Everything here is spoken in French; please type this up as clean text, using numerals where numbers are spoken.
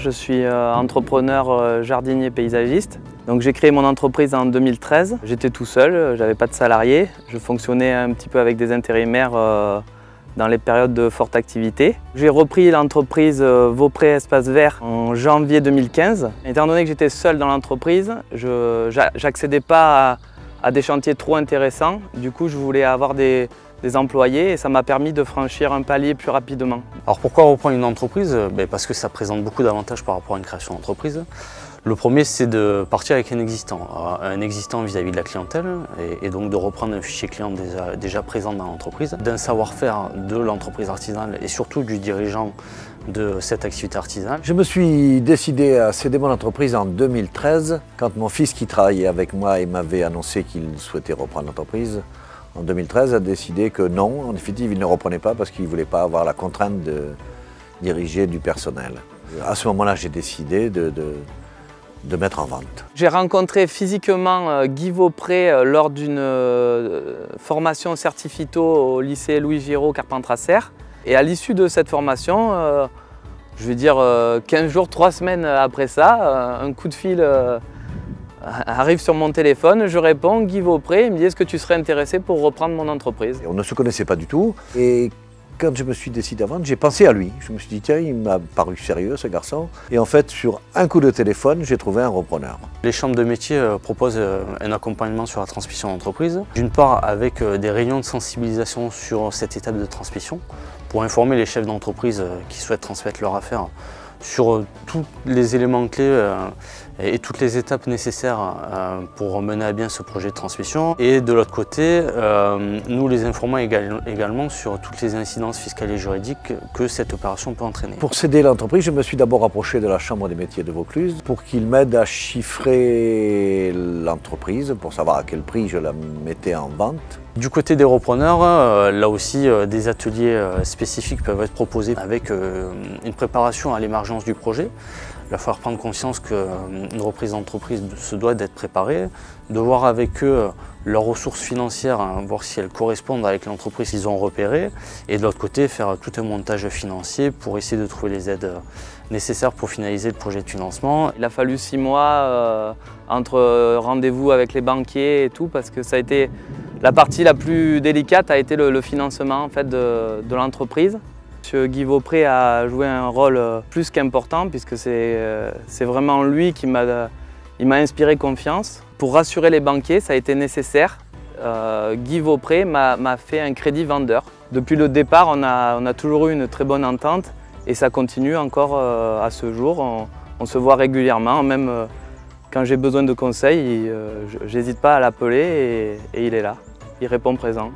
je suis entrepreneur jardinier paysagiste. Donc j'ai créé mon entreprise en 2013. J'étais tout seul, j'avais pas de salariés. Je fonctionnais un petit peu avec des intérimaires dans les périodes de forte activité. J'ai repris l'entreprise Vaupré Espace Vert en janvier 2015. Étant donné que j'étais seul dans l'entreprise, je n'accédais pas à des chantiers trop intéressants. Du coup, je voulais avoir des employés et ça m'a permis de franchir un palier plus rapidement. Alors pourquoi reprendre une entreprise? Parce que ça présente beaucoup d'avantages par rapport à une création d'entreprise. Le premier, c'est de partir avec un existant vis-à-vis de la clientèle et donc de reprendre un fichier client déjà présent dans l'entreprise, d'un savoir-faire de l'entreprise artisanale et surtout du dirigeant de cette activité artisanale. Je me suis décidé à céder mon entreprise en 2013 quand mon fils qui travaillait avec moi et m'avait annoncé qu'il souhaitait reprendre l'entreprise. En 2013, a décidé que non, en définitive, il ne reprenait pas parce qu'il ne voulait pas avoir la contrainte de diriger du personnel. À ce moment-là, j'ai décidé de mettre en vente. J'ai rencontré physiquement Guy Vaupré lors d'une formation certifito au lycée Louis Giraud Carpentras-Serres. Et à l'issue de cette formation, je vais dire 15 jours, 3 semaines après ça, un coup de fil arrive sur mon téléphone, je réponds, Guy Vaupré, il me dit est-ce que tu serais intéressé pour reprendre mon entreprise? On ne se connaissait pas du tout et quand je me suis décidé à vendre, j'ai pensé à lui. Je me suis dit tiens, il m'a paru sérieux ce garçon. Et en fait, sur un coup de téléphone, j'ai trouvé un repreneur. Les chambres de métier proposent un accompagnement sur la transmission d'entreprise. D'une part avec des réunions de sensibilisation sur cette étape de transmission pour informer les chefs d'entreprise qui souhaitent transmettre leur affaire sur tous les éléments clés et toutes les étapes nécessaires pour mener à bien ce projet de transmission. Et de l'autre côté, nous les informons également sur toutes les incidences fiscales et juridiques que cette opération peut entraîner. Pour céder l'entreprise, je me suis d'abord approché de la Chambre des métiers de Vaucluse pour qu'ils m'aident à chiffrer l'entreprise pour savoir à quel prix je la mettais en vente. Du côté des repreneurs, là aussi des ateliers spécifiques peuvent être proposés avec une préparation à l'émergence du projet. Il va falloir prendre conscience qu'une reprise d'entreprise se doit d'être préparée, de voir avec eux leurs ressources financières, voir si elles correspondent avec l'entreprise qu'ils ont repérée, et de l'autre côté faire tout un montage financier pour essayer de trouver les aides nécessaires pour finaliser le projet de financement. Il a fallu 6 mois entre rendez-vous avec les banquiers et tout parce que ça a été la partie la plus délicate a été le financement en fait, de l'entreprise. M. Guy Vaupré a joué un rôle plus qu'important puisque c'est vraiment lui qui m'a inspiré confiance. Pour rassurer les banquiers, ça a été nécessaire. Guy Vaupré m'a fait un crédit vendeur. Depuis le départ, on a toujours eu une très bonne entente et ça continue encore à ce jour. On se voit régulièrement, même quand j'ai besoin de conseils, j'hésite pas à l'appeler et il est là, il répond présent.